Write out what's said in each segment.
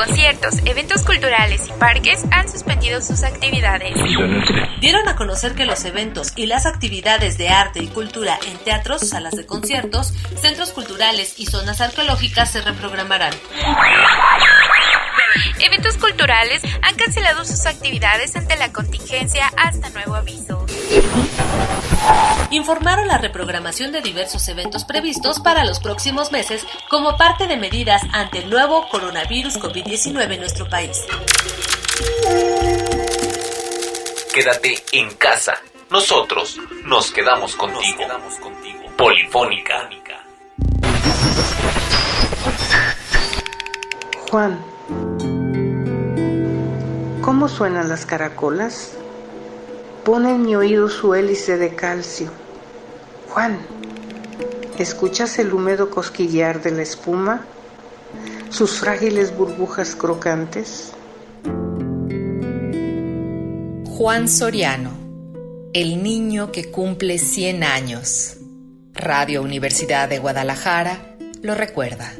Conciertos, eventos culturales y parques han suspendido sus actividades. Dieron a conocer que los eventos y las actividades de arte y cultura en teatros, salas de conciertos, centros culturales y zonas arqueológicas se reprogramarán. Eventos culturales han cancelado sus actividades ante la contingencia hasta nuevo aviso. Informaron la reprogramación de diversos eventos previstos para los próximos meses como parte de medidas ante el nuevo coronavirus COVID-19 en nuestro país. Quédate en casa. Nosotros nos quedamos contigo. Polifónica. Juan, ¿cómo suenan las caracolas? Pone en mi oído su hélice de calcio. Juan, ¿escuchas el húmedo cosquillear de la espuma? ¿Sus frágiles burbujas crocantes? Juan Soriano, el niño que cumple 100 años. Radio Universidad de Guadalajara lo recuerda.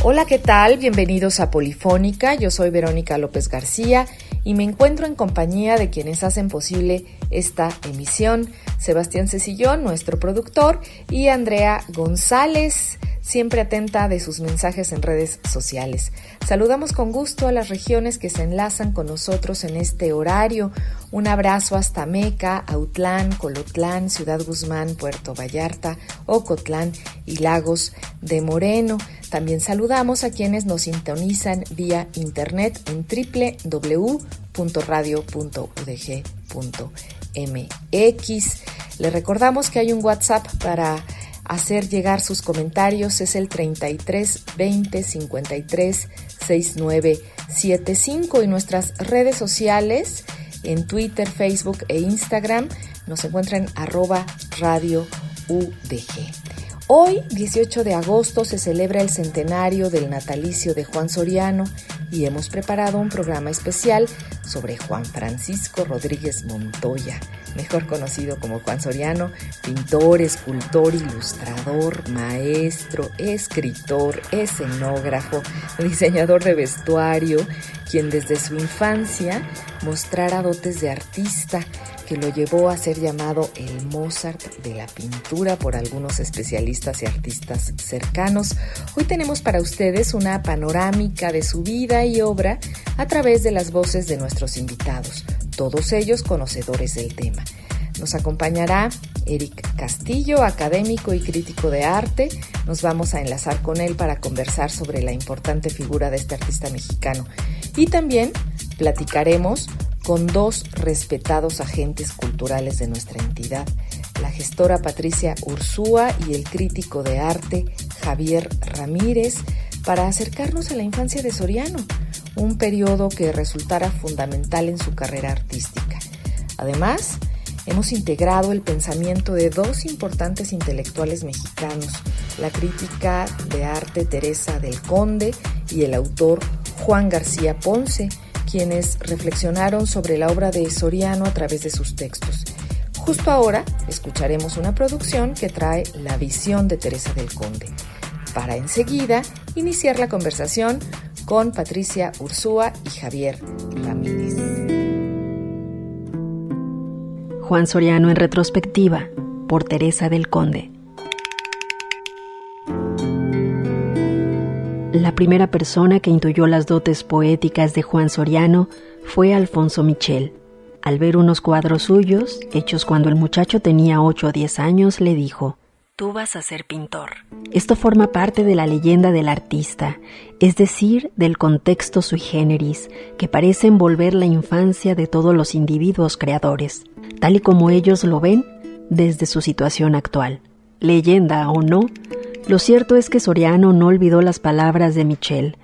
Hola, ¿qué tal? Bienvenidos a Polifónica. Yo soy Verónica López García y me encuentro en compañía de quienes hacen posible esta emisión. Sebastián Cecillón, nuestro productor, y Andrea González, siempre atenta de sus mensajes en redes sociales. Saludamos con gusto a las regiones que se enlazan con nosotros en este horario. Un abrazo hasta Meca, Autlán, Colotlán, Ciudad Guzmán, Puerto Vallarta, Ocotlán y Lagos de Moreno. También saludamos a quienes nos sintonizan vía internet en www.radio.udg.mx. Les recordamos que hay un WhatsApp para hacer llegar sus comentarios, es el 33 20 53 69 75, y nuestras redes sociales en Twitter, Facebook e Instagram nos encuentran @radioudg. Hoy, 18 de agosto, se celebra el centenario del natalicio de Juan Soriano y hemos preparado un programa especial sobre Juan Francisco Rodríguez Montoya, mejor conocido como Juan Soriano, pintor, escultor, ilustrador, maestro, escritor, escenógrafo, diseñador de vestuario, quien desde su infancia mostrara dotes de artista que lo llevó a ser llamado el Mozart de la pintura por algunos especialistas y artistas cercanos. Hoy tenemos para ustedes una panorámica de su vida y obra a través de las voces de nuestros invitados, todos ellos conocedores del tema. Nos acompañará Eric Castillo, académico y crítico de arte. Nos vamos a enlazar con él para conversar sobre la importante figura de este artista mexicano. Y también platicaremos con dos respetados agentes culturales de nuestra entidad, la gestora Patricia Ursúa y el crítico de arte Javier Ramírez, para acercarnos a la infancia de Soriano, un periodo que resultara fundamental en su carrera artística. Además, hemos integrado el pensamiento de dos importantes intelectuales mexicanos, la crítica de arte Teresa del Conde y el autor Juan García Ponce, quienes reflexionaron sobre la obra de Soriano a través de sus textos. Justo ahora escucharemos una producción que trae la visión de Teresa del Conde, para enseguida iniciar la conversación con Patricia Ursúa y Javier Ramírez. Juan Soriano en retrospectiva, por Teresa del Conde. La primera persona que intuyó las dotes poéticas de Juan Soriano fue Alfonso Michel. Al ver unos cuadros suyos, hechos cuando el muchacho tenía 8 o 10 años, le dijo: «Tú vas a ser pintor». Esto forma parte de la leyenda del artista, es decir, del contexto sui generis, que parece envolver la infancia de todos los individuos creadores, tal y como ellos lo ven desde su situación actual. Leyenda o no, lo cierto es que Soriano no olvidó las palabras de Michel,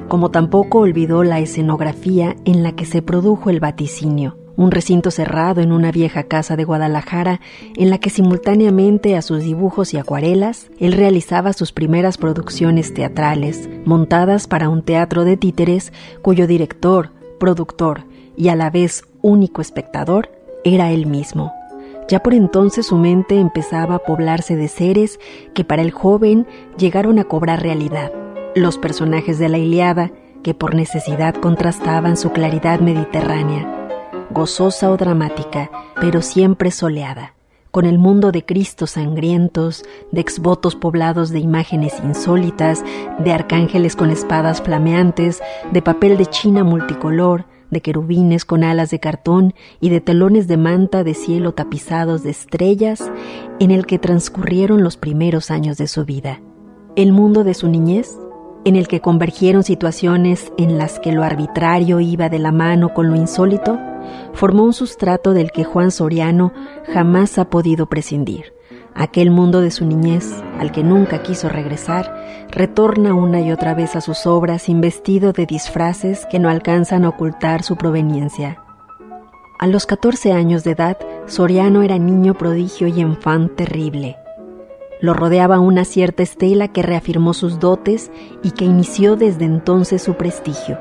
como tampoco olvidó la escenografía en la que se produjo el vaticinio, un recinto cerrado en una vieja casa de Guadalajara en la que simultáneamente a sus dibujos y acuarelas, él realizaba sus primeras producciones teatrales, montadas para un teatro de títeres cuyo director, productor y a la vez único espectador era él mismo. Ya por entonces su mente empezaba a poblarse de seres que para el joven llegaron a cobrar realidad. Los personajes de la Ilíada, que por necesidad contrastaban su claridad mediterránea, gozosa o dramática, pero siempre soleada, con el mundo de Cristos sangrientos, de exvotos poblados de imágenes insólitas, de arcángeles con espadas flameantes, de papel de china multicolor, de querubines con alas de cartón y de telones de manta de cielo tapizados de estrellas, en el que transcurrieron los primeros años de su vida. El mundo de su niñez, en el que convergieron situaciones en las que lo arbitrario iba de la mano con lo insólito, formó un sustrato del que Juan Soriano jamás ha podido prescindir. Aquel mundo de su niñez, al que nunca quiso regresar, retorna una y otra vez a sus obras investido de disfraces que no alcanzan a ocultar su proveniencia. A los 14 años de edad, Soriano era niño prodigio y enfant terrible. Lo rodeaba una cierta estela que reafirmó sus dotes y que inició desde entonces su prestigio.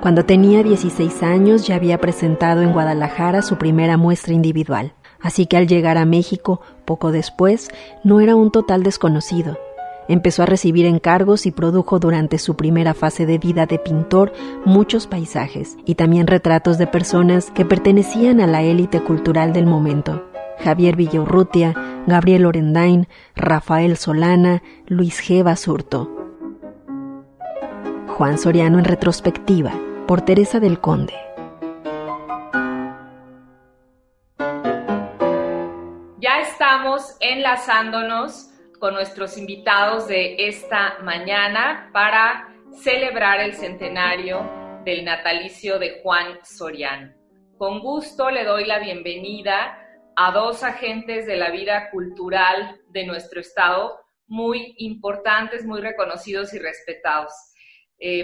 Cuando tenía 16 años ya había presentado en Guadalajara su primera muestra individual. Así que al llegar a México, poco después, no era un total desconocido. Empezó a recibir encargos y produjo durante su primera fase de vida de pintor muchos paisajes y también retratos de personas que pertenecían a la élite cultural del momento. Javier Villaurrutia, Gabriel Orendain, Rafael Solana, Luis G. Basurto. Juan Soriano en retrospectiva, por Teresa del Conde. Ya estamos enlazándonos con nuestros invitados de esta mañana para celebrar el centenario del natalicio de Juan Soriano. Con gusto le doy la bienvenida a dos agentes de la vida cultural de nuestro estado muy importantes, muy reconocidos y respetados.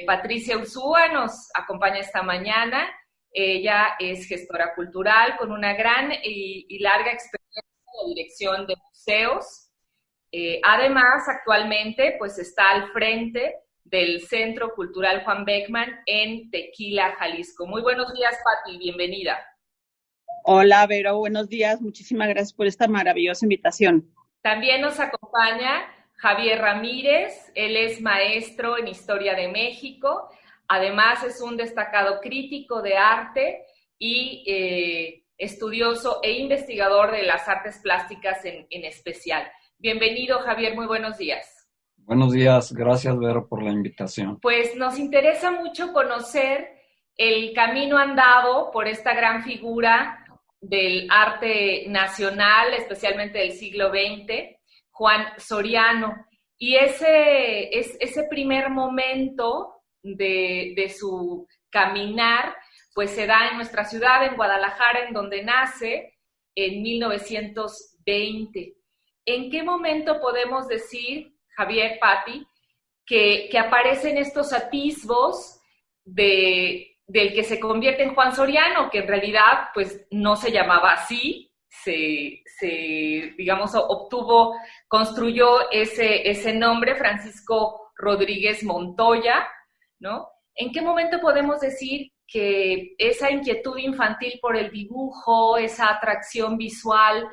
Patricia Ursúa nos acompaña esta mañana. Ella es gestora cultural con una gran y larga experiencia en la dirección de museos. Además, actualmente pues está al frente del Centro Cultural Juan Beckman en Tequila, Jalisco. Muy buenos días, Pati, bienvenida. Hola, Vero, buenos días. Muchísimas gracias por esta maravillosa invitación. También nos acompaña Javier Ramírez. Él es maestro en Historia de México. Además, es un destacado crítico de arte y estudioso e investigador de las artes plásticas en especial. Bienvenido, Javier, muy buenos días. Buenos días, gracias, Vero, por la invitación. Pues nos interesa mucho conocer el camino andado por esta gran figura del arte nacional, especialmente del siglo XX, Juan Soriano. Y ese primer momento de su caminar, pues se da en nuestra ciudad, en Guadalajara, en donde nace en 1920. ¿En qué momento podemos decir, Javier, Pati, que aparecen estos atisbos del que se convierte en Juan Soriano, que en realidad pues no se llamaba así, digamos, construyó ese nombre, Francisco Rodríguez Montoya, ¿no? ¿En qué momento podemos decir que esa inquietud infantil por el dibujo, esa atracción visual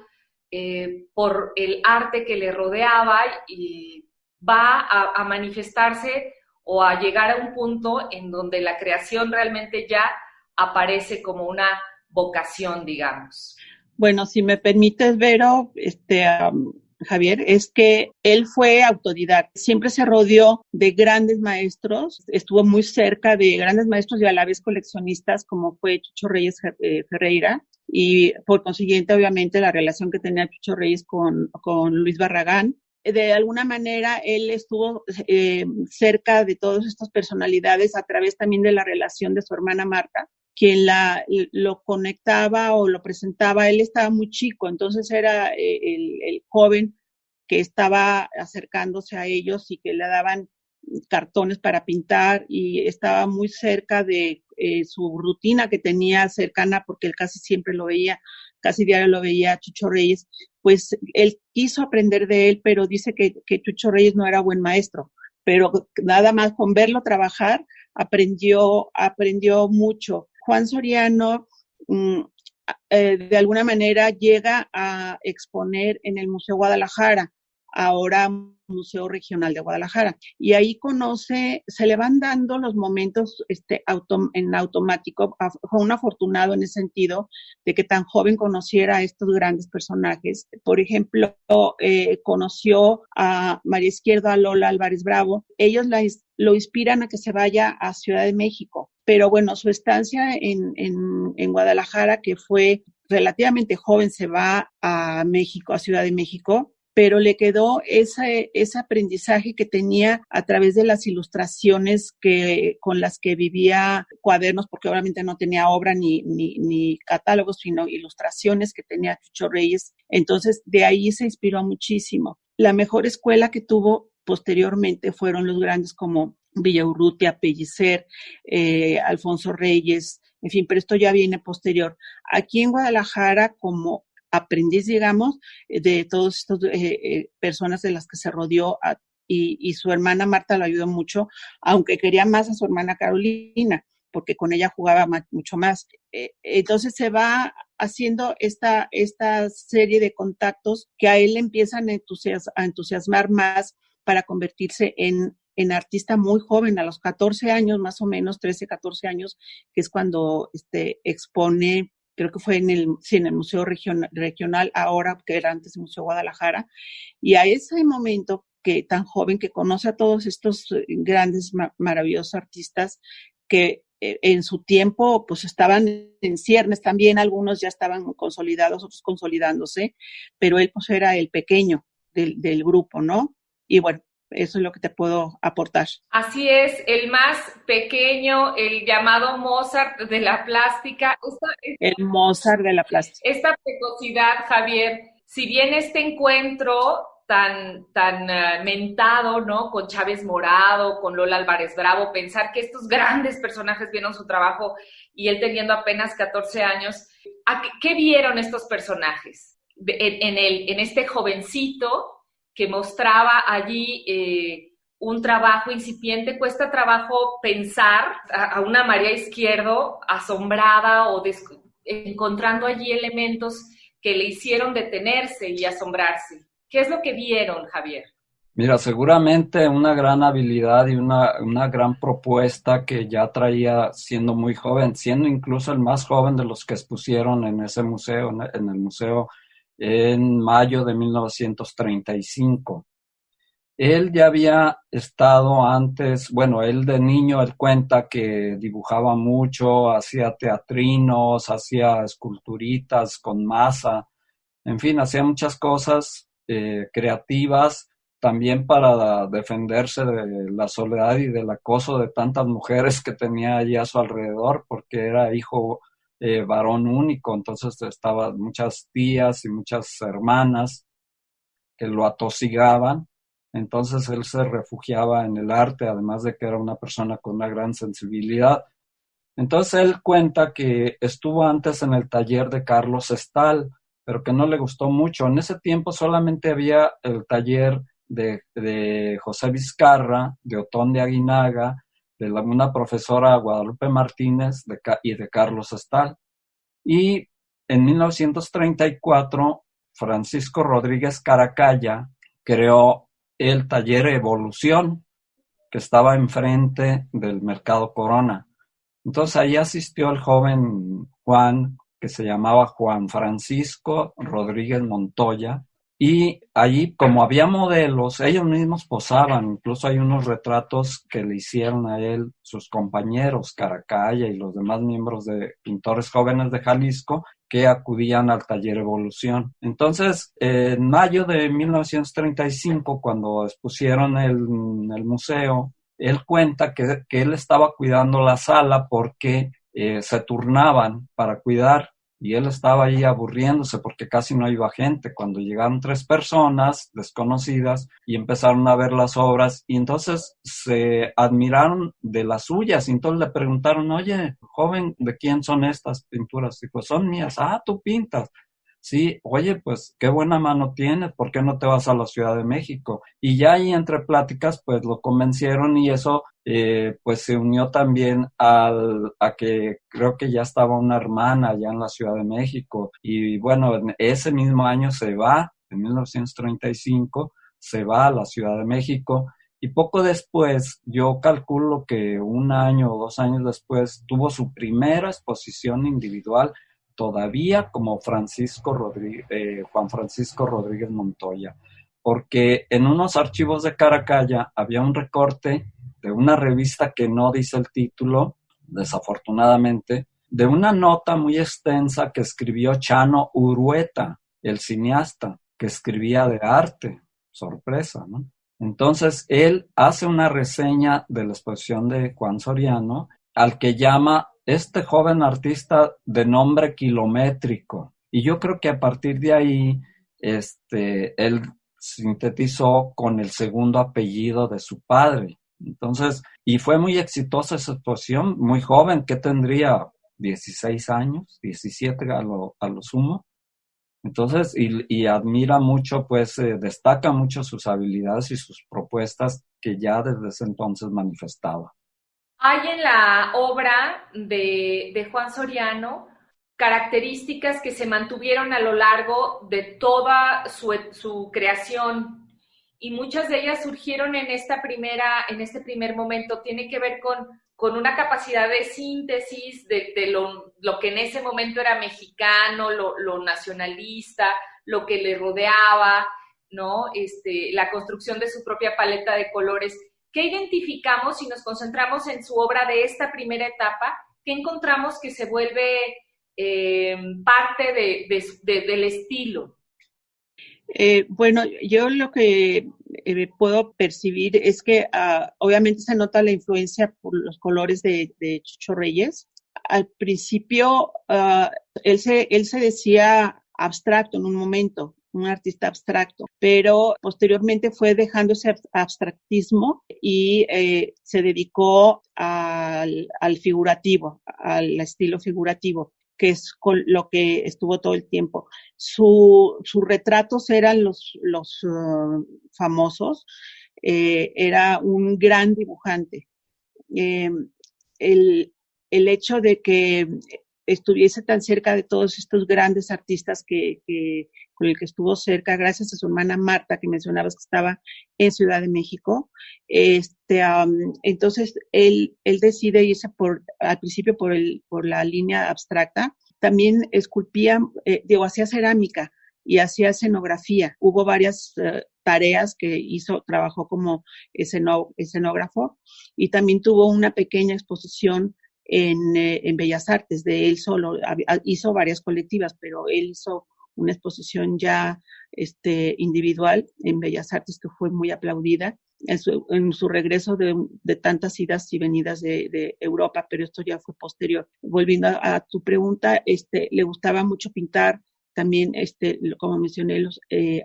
por el arte que le rodeaba, y va a manifestarse o a llegar a un punto en donde la creación realmente ya aparece como una vocación, digamos? Bueno, si me permites, Vero, Javier, es que él fue autodidacta. Siempre se rodeó de grandes maestros, estuvo muy cerca de grandes maestros y a la vez coleccionistas, como fue Chucho Reyes Ferreira, y por consiguiente, obviamente, la relación que tenía Chucho Reyes con Luis Barragán. De alguna manera, él estuvo cerca de todas estas personalidades a través también de la relación de su hermana Marta, quien lo conectaba o lo presentaba. Él estaba muy chico, entonces era el joven que estaba acercándose a ellos y que le daban cartones para pintar, y estaba muy cerca de su rutina que tenía cercana, porque él casi siempre lo veía, casi diario lo veía a Chucho Reyes. Pues él quiso aprender de él, pero dice que Chucho Reyes no era buen maestro, pero nada más con verlo trabajar aprendió mucho. Juan Soriano de alguna manera llega a exponer en el Museo Guadalajara, ahora Museo Regional de Guadalajara, y ahí se le van dando los momentos en automático. Fue un afortunado en ese sentido de que tan joven conociera a estos grandes personajes. Por ejemplo, conoció a María Izquierdo, a Lola Álvarez Bravo. Ellos lo inspiran a que se vaya a Ciudad de México, pero bueno, su estancia en Guadalajara, que fue relativamente joven, se va a México, a Ciudad de México, pero le quedó ese aprendizaje que tenía a través de las ilustraciones con las que vivía, cuadernos, porque obviamente no tenía obra ni catálogos, sino ilustraciones que tenía Chucho Reyes. Entonces, de ahí se inspiró muchísimo. La mejor escuela que tuvo posteriormente fueron los grandes como Villaurrutia, Pellicer, Alfonso Reyes, en fin, pero esto ya viene posterior. Aquí en Guadalajara, como aprendiz, digamos, de todas estas personas de las que se rodeó, y su hermana Marta lo ayudó mucho, aunque quería más a su hermana Carolina, porque con ella jugaba mucho más. Entonces se va haciendo esta serie de contactos que a él le empiezan a entusiasmar más para convertirse en artista muy joven, a los 14 años, más o menos, 13, 14 años, que es cuando expone. Creo que fue en el Museo Regional, ahora, que era antes el Museo Guadalajara, y a ese momento, que tan joven, que conoce a todos estos grandes, maravillosos artistas que en su tiempo pues estaban en ciernes también, algunos ya estaban consolidados, otros consolidándose, pero él pues era el pequeño del grupo, ¿no? Y bueno, eso es lo que te puedo aportar. Así es, el más pequeño, el llamado Mozart de la plástica. El Mozart de la plástica. Esta precocidad, Javier, si bien este encuentro tan mentado, ¿no? Con Chávez Morado, con Lola Álvarez Bravo, pensar que estos grandes personajes vieron su trabajo y él teniendo apenas 14 años, ¿qué vieron estos personajes? En este jovencito que mostraba allí un trabajo incipiente. Cuesta trabajo pensar a una María Izquierdo asombrada o encontrando allí elementos que le hicieron detenerse y asombrarse. ¿Qué es lo que vieron, Javier? Mira, seguramente una gran habilidad y una gran propuesta que ya traía siendo muy joven, siendo incluso el más joven de los que expusieron en ese museo, en el museo, en mayo de 1935. Él ya había estado antes, bueno, él de niño, él cuenta que dibujaba mucho, hacía teatrinos, hacía esculturitas con masa, en fin, hacía muchas cosas creativas, también para defenderse de la soledad y del acoso de tantas mujeres que tenía allí a su alrededor, porque era hijo varón único, entonces estaban muchas tías y muchas hermanas que lo atosigaban, entonces él se refugiaba en el arte, además de que era una persona con una gran sensibilidad. Entonces él cuenta que estuvo antes en el taller de Carlos Estal, pero que no le gustó mucho. En ese tiempo solamente había el taller de José Vizcarra, de Otón de Aguinaga, de una profesora Guadalupe Martínez y de Carlos Estal. Y en 1934, Francisco Rodríguez Caracalla creó el taller Evolución, que estaba enfrente del Mercado Corona. Entonces ahí asistió el joven Juan, que se llamaba Juan Francisco Rodríguez Montoya, y allí, como había modelos, ellos mismos posaban, incluso hay unos retratos que le hicieron a él sus compañeros, Caracalla y los demás miembros de Pintores Jóvenes de Jalisco, que acudían al taller Evolución. Entonces, en mayo de 1935, cuando expusieron en el museo, él cuenta que él estaba cuidando la sala porque se turnaban para cuidar, y él estaba ahí aburriéndose porque casi no iba gente. Cuando llegaron 3 personas desconocidas y empezaron a ver las obras, y entonces se admiraron de las suyas, y entonces le preguntaron: oye, joven, ¿de quién son estas pinturas? Dijo: son mías. Ah, tú pintas. sí, oye, pues qué buena mano tienes, ¿por qué no te vas a la Ciudad de México? Y ya ahí entre pláticas, pues lo convencieron y eso, pues se unió también a que creo que ya estaba una hermana allá en la Ciudad de México. Y bueno, en ese mismo año se va, en 1935, se va a la Ciudad de México. Y poco después, yo calculo que 1 año o 2 años después, tuvo su primera exposición individual todavía como Juan Francisco Rodríguez Montoya, porque en unos archivos de Caracalla había un recorte de una revista que no dice el título, desafortunadamente, de una nota muy extensa que escribió Chano Urueta, el cineasta, que escribía de arte. Sorpresa, ¿no? Entonces, él hace una reseña de la exposición de Juan Soriano, al que llama este joven artista de nombre kilométrico. Y yo creo que a partir de ahí, él sintetizó con el segundo apellido de su padre. Entonces, y fue muy exitosa esa exposición, muy joven, que tendría 16 años, 17 a lo sumo. Entonces, y admira mucho, pues destaca mucho sus habilidades y sus propuestas que ya desde ese entonces manifestaba. Hay en la obra de Juan Soriano características que se mantuvieron a lo largo de toda su creación y muchas de ellas surgieron en este primer momento. Tiene que ver con una capacidad de síntesis de lo que en ese momento era mexicano, lo nacionalista, lo que le rodeaba, ¿no? La construcción de su propia paleta de colores. ¿Qué identificamos si nos concentramos en su obra de esta primera etapa? ¿Qué encontramos que se vuelve parte del estilo? Bueno, yo lo que puedo percibir es que obviamente se nota la influencia por los colores de Chucho Reyes. Al principio, él se decía abstracto en un momento, un artista abstracto, pero posteriormente fue dejando ese abstractismo y se dedicó al figurativo, al estilo figurativo, que es con lo que estuvo todo el tiempo. Sus retratos eran los famosos, era un gran dibujante. El hecho de que estuviese tan cerca de todos estos grandes artistas con el que estuvo cerca, gracias a su hermana Marta, que mencionabas que estaba en Ciudad de México. Entonces, él decide irse al principio por la línea abstracta. También esculpía, hacía cerámica y hacía escenografía. Hubo varias tareas que trabajó como escenógrafo y también tuvo una pequeña exposición en Bellas Artes de él solo. Hizo varias colectivas, pero él hizo una exposición ya individual en Bellas Artes que fue muy aplaudida en su regreso de tantas idas y venidas de Europa, pero esto ya fue posterior. Volviendo a tu pregunta, le gustaba mucho pintar también, como mencioné, los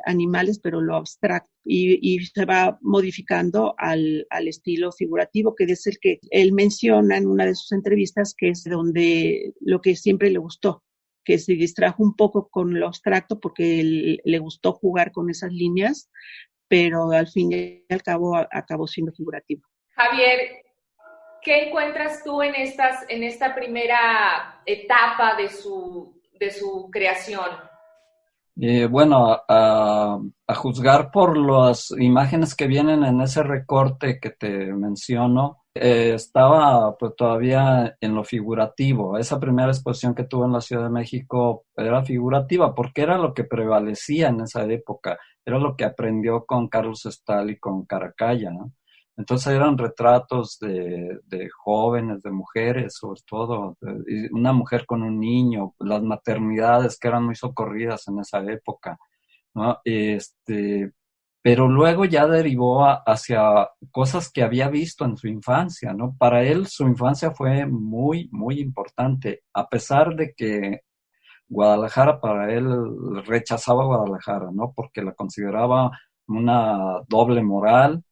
animales, pero lo abstracto, y se va modificando al estilo figurativo, que es el que él menciona en una de sus entrevistas, que es donde lo que siempre le gustó, que se distrajo un poco con lo abstracto porque le gustó jugar con esas líneas, pero al fin y al cabo acabó siendo figurativo. Javier, ¿qué encuentras tú en esta primera etapa de su creación? Bueno, a juzgar por las imágenes que vienen en ese recorte que te menciono, estaba pues todavía en lo figurativo. Esa primera exposición que tuvo en la Ciudad de México era figurativa porque era lo que prevalecía en esa época, era lo que aprendió con Carlos Estal y con Caracalla, ¿no? Entonces eran retratos de jóvenes, de mujeres, sobre todo, una mujer con un niño, las maternidades que eran muy socorridas en esa época, ¿no? Pero luego ya derivó hacia cosas que había visto en su infancia, ¿no? Para él su infancia fue muy, muy importante, a pesar de que Guadalajara, para él rechazaba Guadalajara, ¿no? Porque la consideraba una doble moral,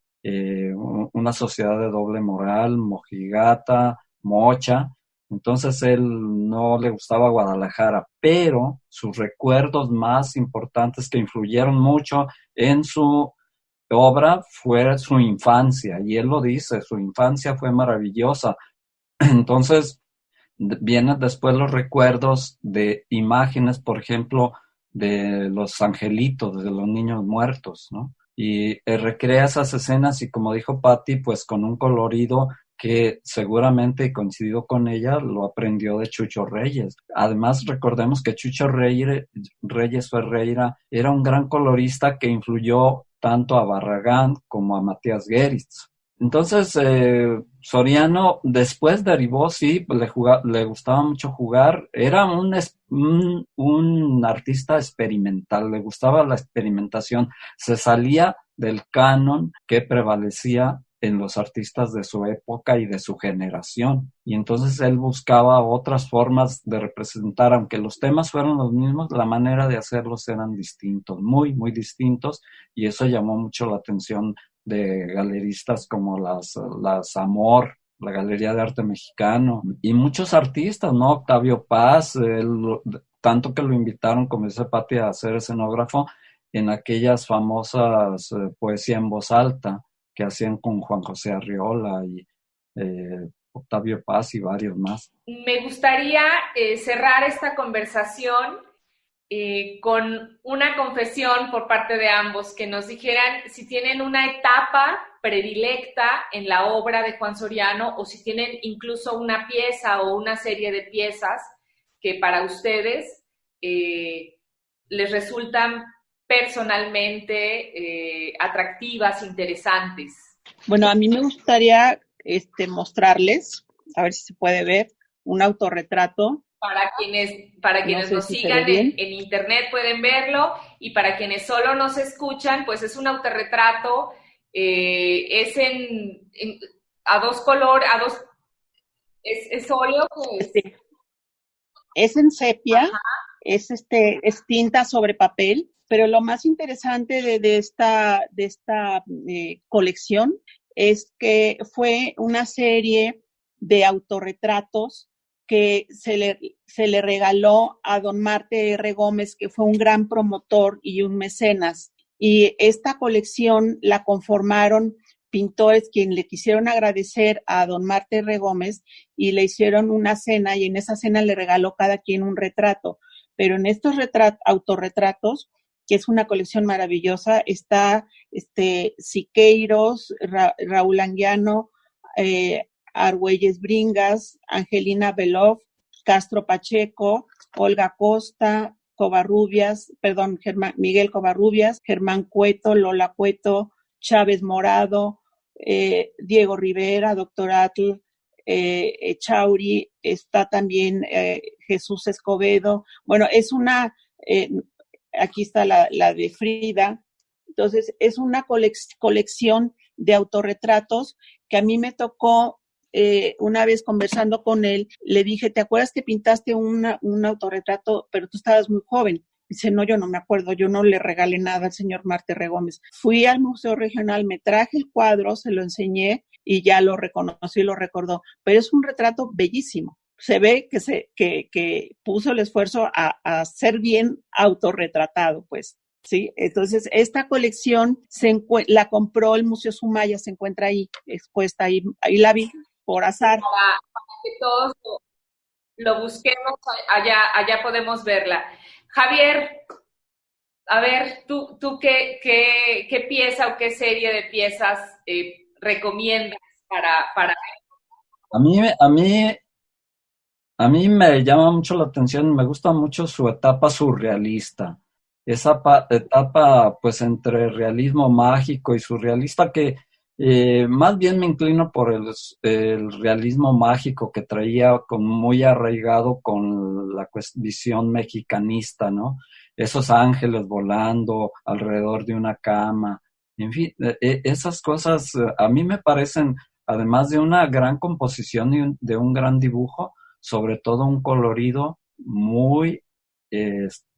una sociedad de doble moral, mojigata, mocha, Entonces él no le gustaba Guadalajara, pero sus recuerdos más importantes que influyeron mucho en su obra fue su infancia, y él lo dice, su infancia fue maravillosa. Entonces vienen después los recuerdos de imágenes, por ejemplo, de los angelitos, de los niños muertos, ¿no? Y recrea esas escenas y, como dijo Patti, pues con un colorido que seguramente, y coincidió con ella, lo aprendió de Chucho Reyes. Además, recordemos que Chucho Reyes Ferreira era un gran colorista que influyó tanto a Barragán como a Matías Geritz. Entonces, Soriano después derivó, sí, le gustaba mucho jugar, era un artista experimental, le gustaba la experimentación, se salía del canon que prevalecía en los artistas de su época y de su generación. Y entonces él buscaba otras formas de representar, aunque los temas fueron los mismos, la manera de hacerlos eran distintos, muy, muy distintos, y eso llamó mucho la atención de galeristas como las Amor, la Galería de Arte Mexicano, y muchos artistas, ¿no? Octavio Paz, tanto que lo invitaron, como dice Patti, a ser escenógrafo en aquellas famosas poesía en voz alta que hacían con Juan José Arriola y Octavio Paz y varios más. Me gustaría cerrar esta conversación con una confesión por parte de ambos, que nos dijeran si tienen una etapa predilecta en la obra de Juan Soriano, o si tienen incluso una pieza o una serie de piezas que para ustedes les resultan personalmente atractivas, interesantes. Bueno, a mí me gustaría mostrarles, a ver si se puede ver, un autorretrato. Para quienes no nos sé si sigan en internet pueden verlo, y para quienes solo nos escuchan, pues es un autorretrato, es a dos colores, es óleo, pues. Es en sepia. Ajá. Es tinta sobre papel, pero lo más interesante de esta colección es que fue una serie de autorretratos que se le regaló a don Marte R. Gómez, que fue un gran promotor y un mecenas. Y esta colección la conformaron pintores quienes le quisieron agradecer a don Marte R. Gómez, y le hicieron una cena, y en esa cena le regaló cada quien un retrato. Pero en estos autorretratos, que es una colección maravillosa, está Siqueiros, Raúl Anguiano, Argüelles Bringas, Angelina Beloff, Castro Pacheco, Olga Costa, Miguel Covarrubias, Germán Cueto, Lola Cueto, Chávez Morado, Diego Rivera, Doctor Atl, Chauri, está también Jesús Escobedo. Bueno, es aquí está la de Frida. Entonces, es una colección de autorretratos que a mí me tocó. Una vez conversando con él, le dije, ¿te acuerdas que pintaste un autorretrato, pero tú estabas muy joven? Dice, no, yo no me acuerdo, yo no le regalé nada al señor Marte R. Gómez. Fui al Museo Regional, me traje el cuadro, se lo enseñé y ya lo reconoció y lo recordó. Pero es un retrato bellísimo. Se ve que puso el esfuerzo a ser bien autorretratado, pues. Sí, entonces esta colección la compró el Museo Sumaya, se encuentra ahí expuesta, ahí la vi por azar. Para que todos lo busquemos, allá podemos verla. Javier, a ver, ¿tú qué pieza o qué serie de piezas recomiendas para A mí me llama mucho la atención, me gusta mucho su etapa surrealista. Esa etapa, pues, entre realismo mágico y surrealista, que más bien me inclino por el realismo mágico que traía muy arraigado con la visión mexicanista, ¿no? Esos ángeles volando alrededor de una cama, en fin, esas cosas a mí me parecen, además de una gran composición y de un gran dibujo, sobre todo un colorido muy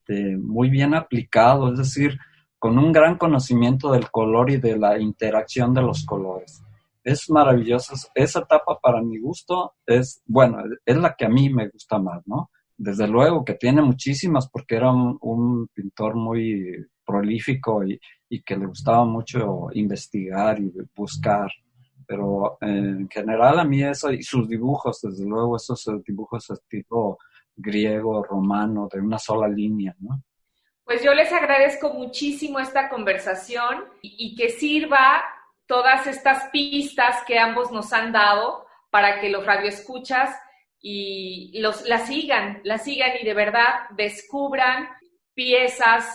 bien aplicado, es decir, con un gran conocimiento del color y de la interacción de los colores. es maravilloso. Esa etapa para mi gusto es la que a mí me gusta más, ¿no? Desde luego que tiene muchísimas porque era un pintor muy prolífico y que le gustaba mucho investigar y buscar. Pero en general a mí eso, y sus dibujos, desde luego, esos dibujos estilo griego, romano, de una sola línea, ¿no? Pues yo les agradezco muchísimo esta conversación y que sirva todas estas pistas que ambos nos han dado para que los radioescuchas la sigan y de verdad descubran piezas,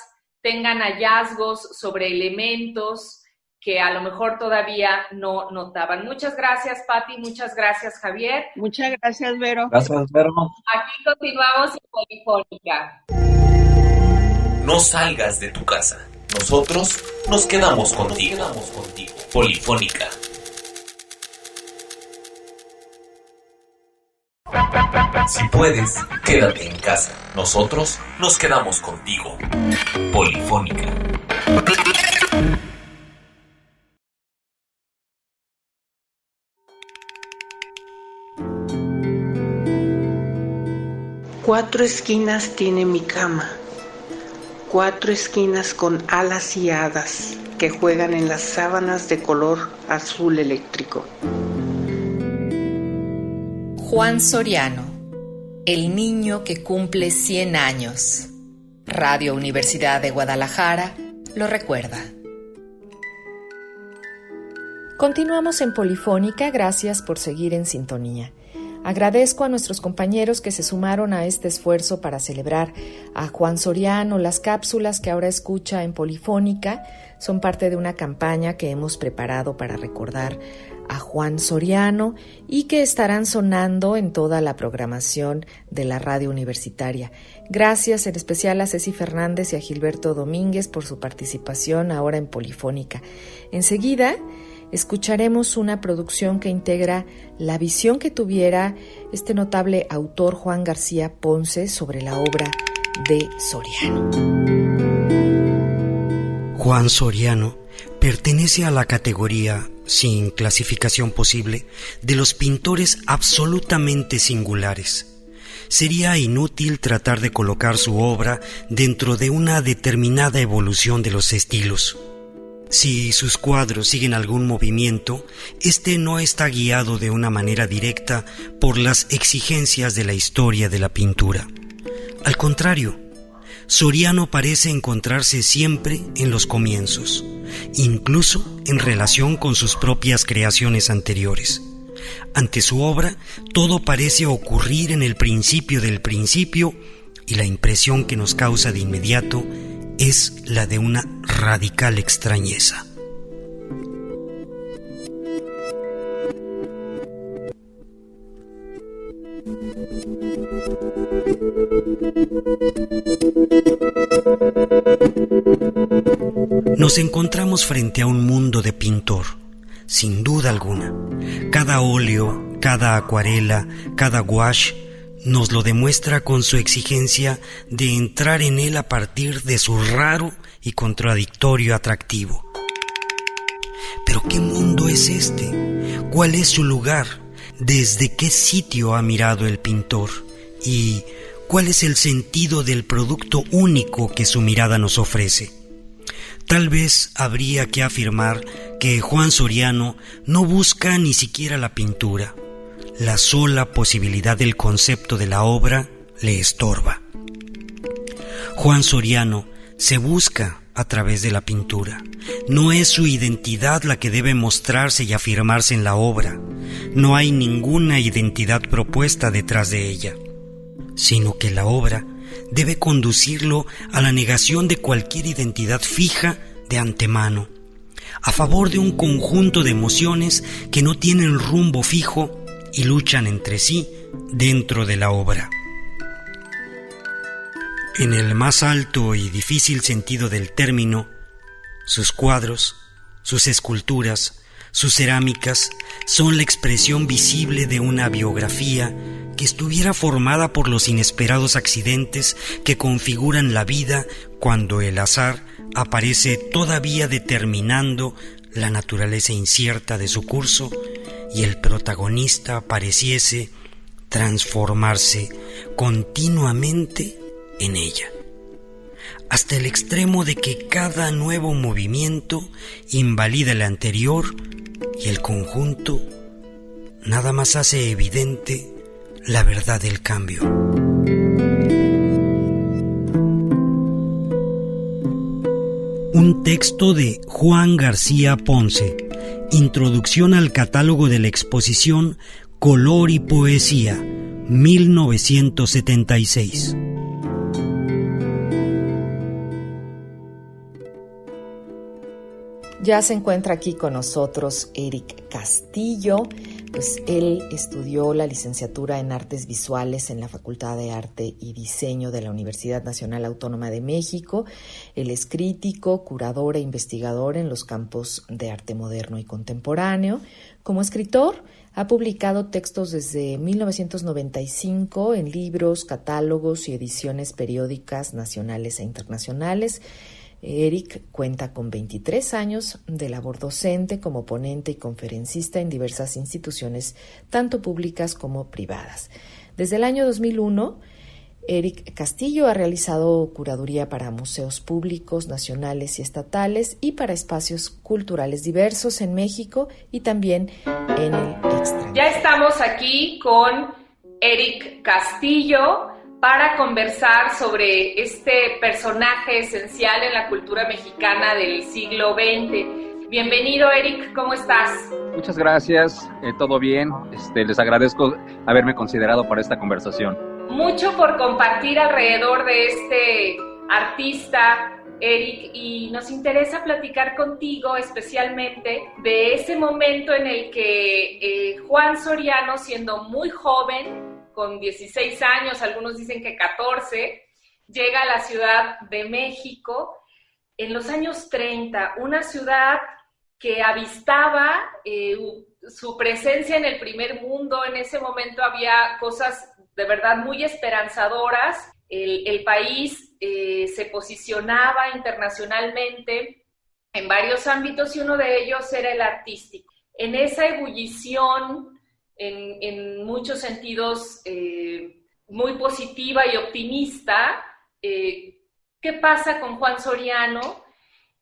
tengan hallazgos sobre elementos que a lo mejor todavía no notaban. Muchas gracias, Pati, muchas gracias, Javier. Muchas gracias, Vero. Gracias, Vero. Aquí continuamos en Polifónica. No salgas de tu casa. Nosotros nos quedamos contigo. Polifónica. Si puedes, quédate en casa. Nosotros nos quedamos contigo. Polifónica. Cuatro esquinas tiene mi cama, 4 esquinas con alas y hadas que juegan en las sábanas de color azul eléctrico. Juan Soriano, el niño que cumple 100 años. Radio Universidad de Guadalajara lo recuerda. Continuamos en Polifónica, gracias por seguir en sintonía. Agradezco a nuestros compañeros que se sumaron a este esfuerzo para celebrar a Juan Soriano. Las cápsulas que ahora escucha en Polifónica son parte de una campaña que hemos preparado para recordar a Juan Soriano y que estarán sonando en toda la programación de la radio universitaria. Gracias en especial a Ceci Fernández y a Gilberto Domínguez por su participación ahora en Polifónica. Enseguida escucharemos una producción que integra la visión que tuviera este notable autor Juan García Ponce sobre la obra de Soriano. Juan Soriano pertenece a la categoría, sin clasificación posible, de los pintores absolutamente singulares. Sería inútil tratar de colocar su obra dentro de una determinada evolución de los estilos. Si sus cuadros siguen algún movimiento, este no está guiado de una manera directa por las exigencias de la historia de la pintura. Al contrario, Soriano parece encontrarse siempre en los comienzos, incluso en relación con sus propias creaciones anteriores. Ante su obra, todo parece ocurrir en el principio del principio, y la impresión que nos causa de inmediato es la de una radical extrañeza. Nos encontramos frente a un mundo de pintor, sin duda alguna. Cada óleo, cada acuarela, cada gouache nos lo demuestra con su exigencia de entrar en él a partir de su raro y contradictorio atractivo. ¿Pero qué mundo es este? ¿Cuál es su lugar? ¿Desde qué sitio ha mirado el pintor? ¿Y cuál es el sentido del producto único que su mirada nos ofrece? Tal vez habría que afirmar que Juan Soriano no busca ni siquiera la pintura. La sola posibilidad del concepto de la obra le estorba. Juan Soriano se busca a través de la pintura. No es su identidad la que debe mostrarse y afirmarse en la obra. No hay ninguna identidad propuesta detrás de ella, sino que la obra debe conducirlo a la negación de cualquier identidad fija de antemano, a favor de un conjunto de emociones que no tienen rumbo fijo y luchan entre sí dentro de la obra. En el más alto y difícil sentido del término, sus cuadros, sus esculturas, sus cerámicas son la expresión visible de una biografía que estuviera formada por los inesperados accidentes que configuran la vida cuando el azar aparece todavía determinando la naturaleza incierta de su curso y el protagonista pareciese transformarse continuamente en ella, hasta el extremo de que cada nuevo movimiento invalida el anterior y el conjunto nada más hace evidente la verdad del cambio. Un texto de Juan García Ponce, Introducción al catálogo de la exposición Color y Poesía, 1976. Ya se encuentra aquí con nosotros Eric Castillo, pues él estudió la licenciatura en Artes Visuales en la Facultad de Arte y Diseño de la Universidad Nacional Autónoma de México. Él es crítico, curador e investigador en los campos de arte moderno y contemporáneo. Como escritor, ha publicado textos desde 1995 en libros, catálogos y ediciones periódicas nacionales e internacionales. Eric cuenta con 23 años de labor docente como ponente y conferencista en diversas instituciones, tanto públicas como privadas. Desde el año 2001, Eric Castillo ha realizado curaduría para museos públicos, nacionales y estatales y para espacios culturales diversos en México y también en el extranjero. Ya estamos aquí con Eric Castillo para conversar sobre este personaje esencial en la cultura mexicana del siglo XX. Bienvenido, Eric, ¿cómo estás? Muchas gracias, todo bien. Les agradezco haberme considerado para esta conversación. Mucho por compartir alrededor de este artista, Eric, y nos interesa platicar contigo especialmente de ese momento en el que Juan Soriano, siendo muy joven, con 16 años, algunos dicen que 14, llega a la Ciudad de México en los años 30, una ciudad que avistaba su presencia en el primer mundo. En ese momento había cosas de verdad muy esperanzadoras. El país se posicionaba internacionalmente en varios ámbitos y uno de ellos era el artístico. En esa ebullición, en muchos sentidos muy positiva y optimista, ¿qué pasa con Juan Soriano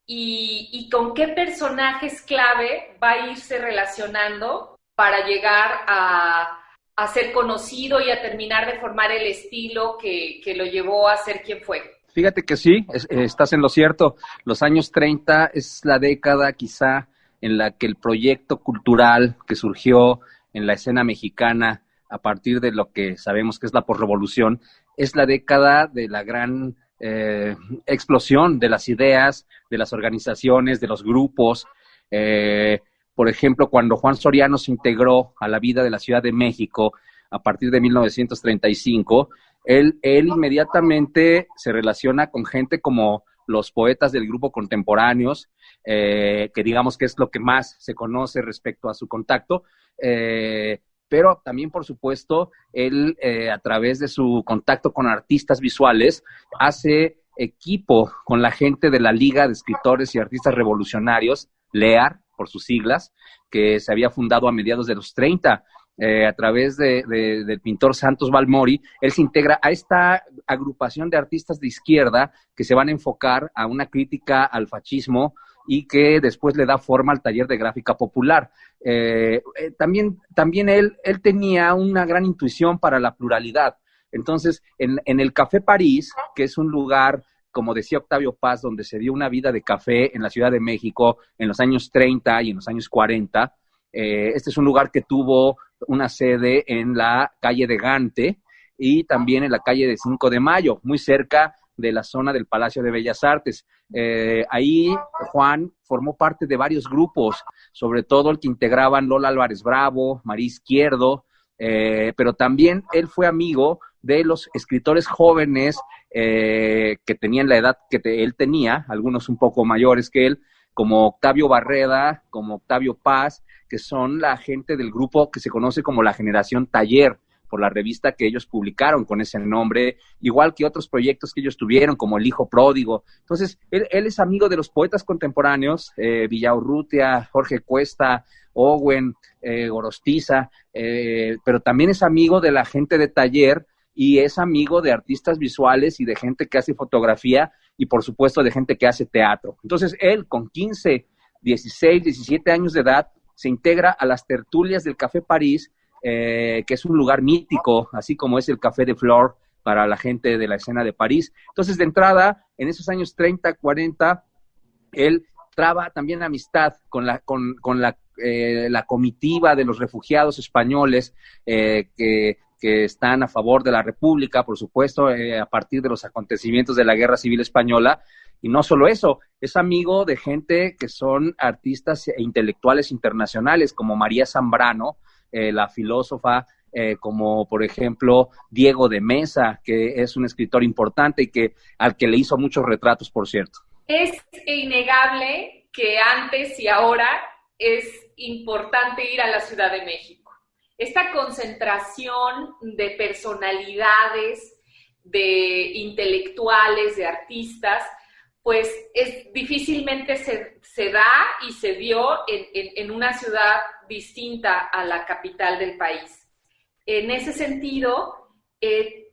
y con qué personajes clave va a irse relacionando para llegar a ser conocido y a terminar de formar el estilo que lo llevó a ser quien fue? Fíjate que sí, estás en lo cierto. Los años 30 es la década quizá en la que el proyecto cultural que surgió en la escena mexicana a partir de lo que sabemos que es la posrevolución, es la década de la gran explosión de las ideas, de las organizaciones, de los grupos. Por ejemplo, cuando Juan Soriano se integró a la vida de la Ciudad de México a partir de 1935, él inmediatamente se relaciona con gente como los poetas del grupo contemporáneos, que digamos que es lo que más se conoce respecto a su contacto, pero también, por supuesto, él, a través de su contacto con artistas visuales, hace equipo con la gente de la Liga de Escritores y Artistas Revolucionarios, LEAR, por sus siglas, que se había fundado a mediados de los 30, a través del pintor Santos Balmori. Él se integra a esta agrupación de artistas de izquierda que se van a enfocar a una crítica al fascismo y que después le da forma al taller de gráfica popular. También él tenía una gran intuición para la pluralidad. Entonces, en el Café París, que es un lugar, como decía Octavio Paz, donde se dio una vida de café en la Ciudad de México en los años 30 y en los años 40, este es un lugar que tuvo una sede en la calle de Gante y también en la calle de 5 de Mayo, muy cerca de la zona del Palacio de Bellas Artes. Ahí Juan formó parte de varios grupos, sobre todo el que integraban Lola Álvarez Bravo, María Izquierdo, pero también él fue amigo de los escritores jóvenes que tenían la edad que él tenía, algunos un poco mayores que él, como Octavio Barreda, como Octavio Paz, que son la gente del grupo que se conoce como la Generación Taller, por la revista que ellos publicaron con ese nombre, igual que otros proyectos que ellos tuvieron, como El Hijo Pródigo. Entonces, él es amigo de los poetas contemporáneos, Villaurrutia, Jorge Cuesta, Owen, Gorostiza, pero también es amigo de la gente de taller y es amigo de artistas visuales y de gente que hace fotografía y, por supuesto, de gente que hace teatro. Entonces, él, con 15, 16, 17 años de edad, se integra a las tertulias del Café París, que es un lugar mítico, así como es el Café de Flore para la gente de la escena de París. Entonces, de entrada, en esos años 30, 40, él traba también amistad con la comitiva de los refugiados españoles que están a favor de la República, por supuesto, a partir de los acontecimientos de la Guerra Civil Española. Y no solo eso, es amigo de gente que son artistas e intelectuales internacionales, como María Zambrano, la filósofa, como por ejemplo Diego de Mesa, que es un escritor importante y al que le hizo muchos retratos, por cierto. Es innegable que antes y ahora es importante ir a la Ciudad de México. Esta concentración de personalidades, de intelectuales, de artistas, pues difícilmente se da y se dio en una ciudad distinta a la capital del país. En ese sentido,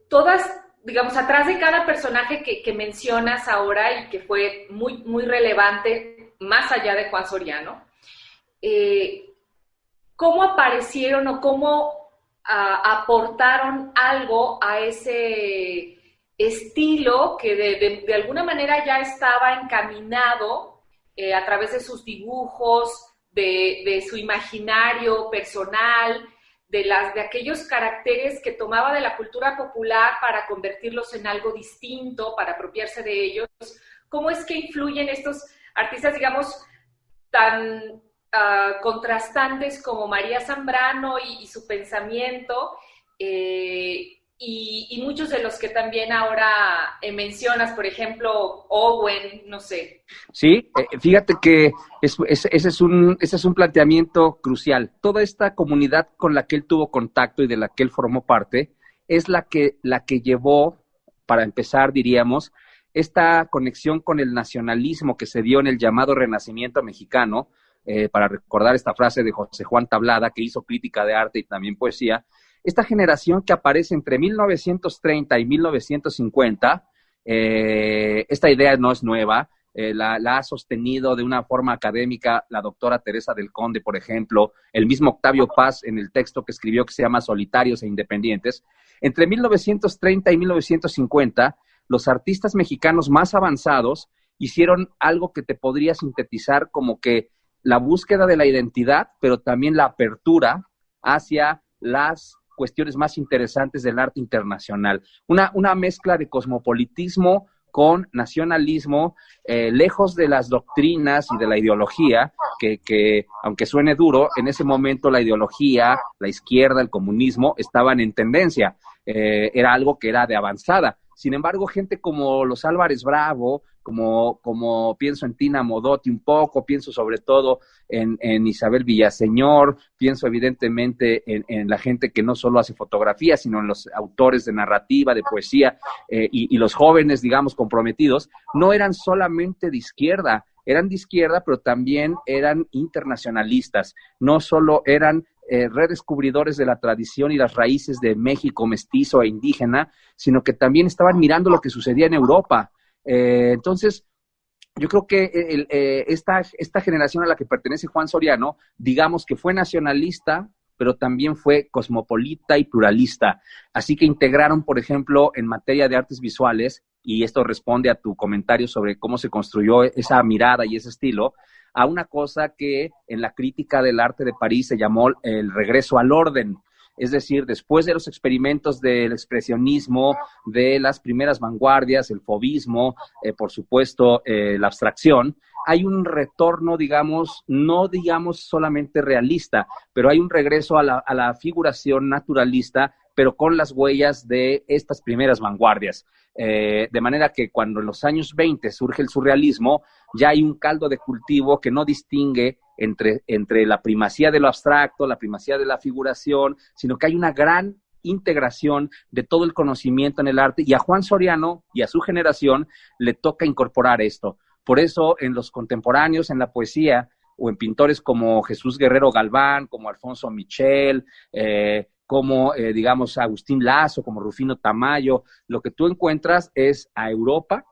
todas, digamos, atrás de cada personaje que mencionas ahora y que fue muy, muy relevante, más allá de Juan Soriano, ¿cómo aparecieron o cómo aportaron algo a ese estilo que de alguna manera ya estaba encaminado a través de sus dibujos, de su imaginario personal, de aquellos caracteres que tomaba de la cultura popular para convertirlos en algo distinto, para apropiarse de ellos? ¿Cómo es que influyen estos artistas, digamos, tan contrastantes como María Zambrano y su pensamiento, y muchos de los que también ahora mencionas, por ejemplo, Owen, no sé? Sí, fíjate que ese es un planteamiento crucial. Toda esta comunidad con la que él tuvo contacto y de la que él formó parte es la que llevó, para empezar, diríamos, esta conexión con el nacionalismo que se dio en el llamado Renacimiento mexicano, para recordar esta frase de José Juan Tablada, que hizo crítica de arte y también poesía. Esta generación que aparece entre 1930 y 1950, esta idea no es nueva, la ha sostenido de una forma académica la doctora Teresa del Conde, por ejemplo, el mismo Octavio Paz en el texto que escribió que se llama Solitarios e Independientes. Entre 1930 y 1950, los artistas mexicanos más avanzados hicieron algo que te podría sintetizar como que la búsqueda de la identidad, pero también la apertura hacia las cuestiones más interesantes del arte internacional. Una mezcla de cosmopolitismo con nacionalismo, lejos de las doctrinas y de la ideología, que aunque suene duro, en ese momento la ideología, la izquierda, el comunismo, estaban en tendencia. Era algo que era de avanzada. Sin embargo, gente como los Álvarez Bravo, como pienso en Tina Modotti un poco, pienso sobre todo en Isabel Villaseñor, pienso evidentemente en la gente que no solo hace fotografía, sino en los autores de narrativa, de poesía, y los jóvenes, digamos, comprometidos, no eran solamente de izquierda, pero también eran internacionalistas, no solo eran redescubridores de la tradición y las raíces de México mestizo e indígena, sino que también estaban mirando lo que sucedía en Europa. Entonces, yo creo que esta generación a la que pertenece Juan Soriano, digamos que fue nacionalista, pero también fue cosmopolita y pluralista. Así que integraron, por ejemplo, en materia de artes visuales, y esto responde a tu comentario sobre cómo se construyó esa mirada y ese estilo, a una cosa que en la crítica del arte de París se llamó el regreso al orden. Es decir, después de los experimentos del expresionismo, de las primeras vanguardias, el fauvismo, por supuesto, la abstracción, hay un retorno, digamos, no digamos solamente realista, pero hay un regreso a la figuración naturalista, pero con las huellas de estas primeras vanguardias. De manera que cuando en los años 20 surge el surrealismo, ya hay un caldo de cultivo que no distingue entre la primacía de lo abstracto, la primacía de la figuración, sino que hay una gran integración de todo el conocimiento en el arte, y a Juan Soriano y a su generación le toca incorporar esto. Por eso en los contemporáneos, en la poesía, o en pintores como Jesús Guerrero Galván, como Alfonso Michel, como, digamos, Agustín Lazo, como Rufino Tamayo, lo que tú encuentras es a Europa,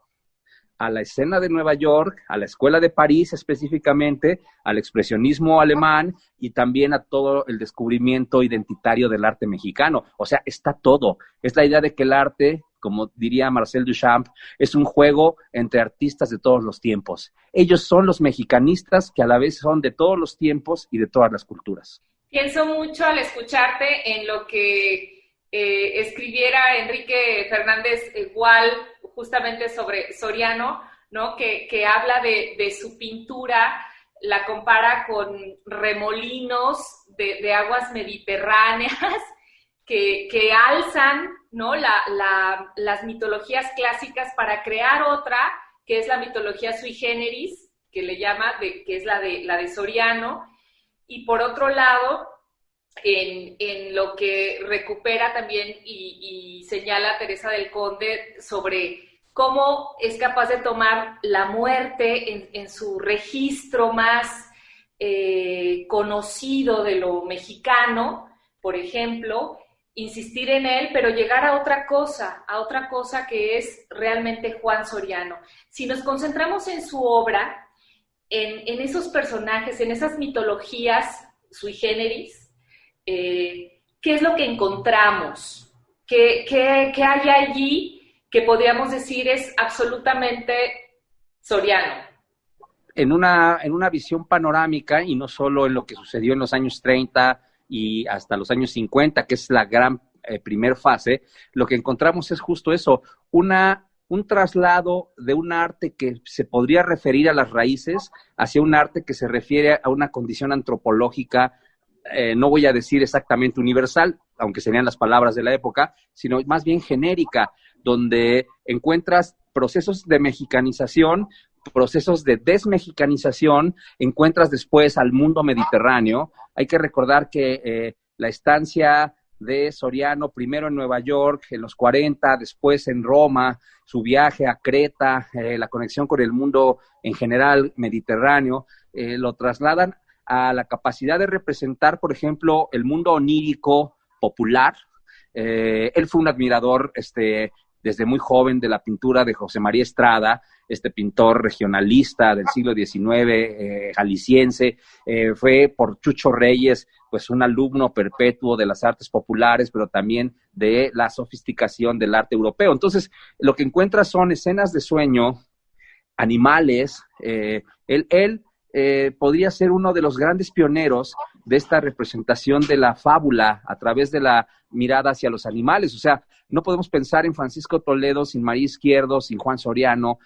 a la escena de Nueva York, a la escuela de París específicamente, al expresionismo alemán y también a todo el descubrimiento identitario del arte mexicano. O sea, está todo. Es la idea de que el arte, como diría Marcel Duchamp, es un juego entre artistas de todos los tiempos. Ellos son los mexicanistas que a la vez son de todos los tiempos y de todas las culturas. Pienso mucho al escucharte en lo que escribiera Enrique Fernández Gual justamente sobre Soriano, ¿no? Que habla de su pintura, la compara con remolinos de aguas mediterráneas que alzan, ¿no? las mitologías clásicas para crear otra, que es la mitología sui generis, que le llama, que es la de Soriano, y por otro lado, en lo que recupera también y señala Teresa del Conde sobre cómo es capaz de tomar la muerte en su registro más conocido de lo mexicano, por ejemplo, insistir en él, pero llegar a otra cosa que es realmente Juan Soriano. Si nos concentramos en su obra, en esos personajes, en esas mitologías sui generis, ¿qué es lo que encontramos? ¿Qué hay allí que podríamos decir es absolutamente Soriano? En una visión panorámica, y no solo en lo que sucedió en los años 30 y hasta los años 50, que es la gran primer fase, lo que encontramos es justo eso, un traslado de un arte que se podría referir a las raíces hacia un arte que se refiere a una condición antropológica, no voy a decir exactamente universal, aunque serían las palabras de la época, sino más bien genérica, donde encuentras procesos de mexicanización, procesos de desmexicanización, encuentras después al mundo mediterráneo. Hay que recordar que la estancia de Soriano, primero en Nueva York, en los 40, después en Roma, su viaje a Creta, la conexión con el mundo en general mediterráneo, lo trasladan a la capacidad de representar, por ejemplo, el mundo onírico popular. Él fue un admirador desde muy joven de la pintura de José María Estrada, este pintor regionalista del siglo XIX, jalisciense. Fue por Chucho Reyes, pues un alumno perpetuo de las artes populares, pero también de la sofisticación del arte europeo. Entonces, lo que encuentras son escenas de sueño, animales. Él podría ser uno de los grandes pioneros de esta representación de la fábula a través de la mirada hacia los animales. O sea, no podemos pensar en Francisco Toledo sin María Izquierdo, sin Juan Soriano.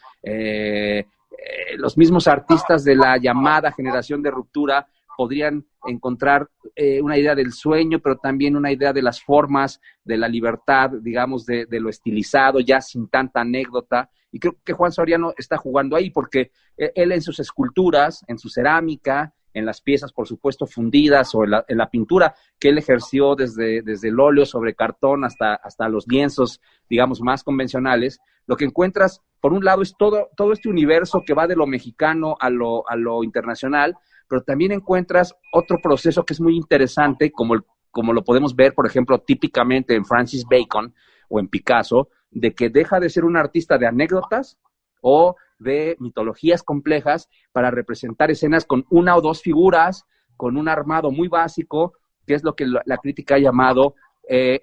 Los mismos artistas de la llamada generación de ruptura podrían encontrar una idea del sueño, pero también una idea de las formas, de la libertad, digamos, de lo estilizado, ya sin tanta anécdota. Y creo que Juan Soriano está jugando ahí, porque él en sus esculturas, en su cerámica, en las piezas, por supuesto, fundidas, o en la pintura que él ejerció desde el óleo sobre cartón hasta los lienzos, digamos, más convencionales, lo que encuentras, por un lado, es todo este universo que va de lo mexicano a lo internacional, pero también encuentras otro proceso que es muy interesante, como lo podemos ver, por ejemplo, típicamente en Francis Bacon o en Picasso, de que deja de ser un artista de anécdotas o de mitologías complejas para representar escenas con una o dos figuras, con un armado muy básico, que es lo que la crítica ha llamado